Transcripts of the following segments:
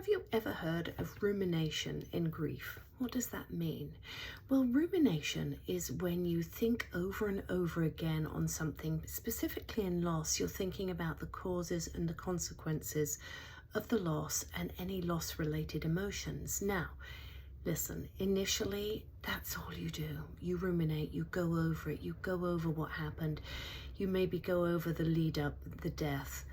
Have you ever heard of rumination in grief? What does that mean? Well, rumination is when you think over and over again on something, specifically in loss. You're thinking about the causes and the consequences of the loss and any loss related emotions. Now, listen, initially, that's all you do. You ruminate, you go over it, you go over what happened. You maybe go over the lead up, the death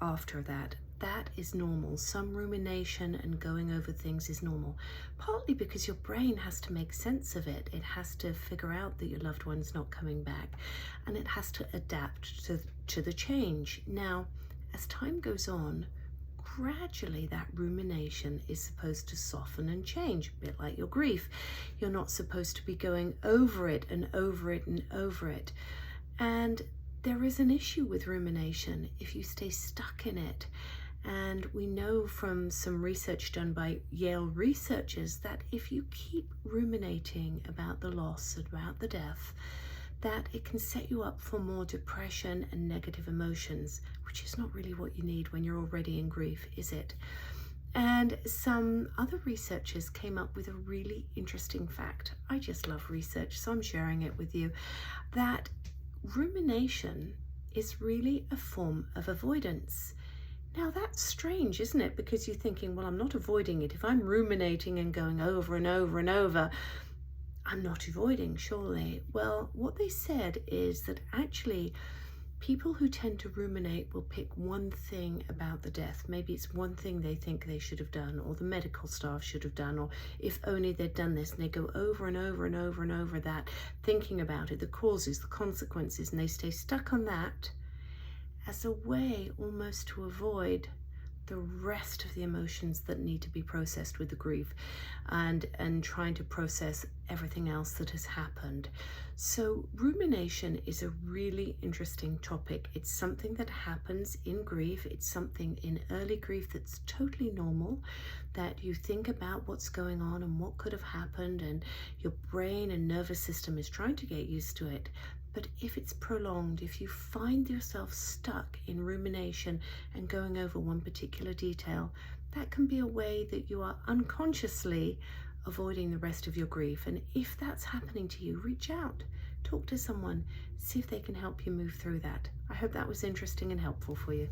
after that. That is normal. Some rumination and going over things is normal, partly because your brain has to make sense of it. It has to figure out that your loved one's not coming back, and it has to adapt to the change. Now, as time goes on, gradually that rumination is supposed to soften and change, a bit like your grief. You're not supposed to be going over it and over it and over it. And there is an issue with rumination if you stay stuck in it. And we know from some research done by Yale researchers that if you keep ruminating about the loss, about the death, that it can set you up for more depression and negative emotions, which is not really what you need when you're already in grief, is it? And some other researchers came up with a really interesting fact. I just love research, so I'm sharing it with you, that rumination is really a form of avoidance. Now that's strange, isn't it? Because you're thinking, well, I'm not avoiding it. If I'm ruminating and going over and over and over, I'm not avoiding, surely. Well, what they said is that actually people who tend to ruminate will pick one thing about the death. Maybe it's one thing they think they should have done, or the medical staff should have done, or if only they'd done this, and they go over and over and over and over that, thinking about it, the causes, the consequences, and they stay stuck on that as a way almost to avoid the rest of the emotions that need to be processed with the grief, and trying to process everything else that has happened. So rumination is a really interesting topic. It's something that happens in grief. It's something in early grief that's totally normal, that you think about what's going on and what could have happened, and your brain and nervous system is trying to get used to it. But if it's prolonged, if you find yourself stuck in rumination and going over one particular detail, that can be a way that you are unconsciously avoiding the rest of your grief. And if that's happening to you, reach out, talk to someone, see if they can help you move through that. I hope that was interesting and helpful for you.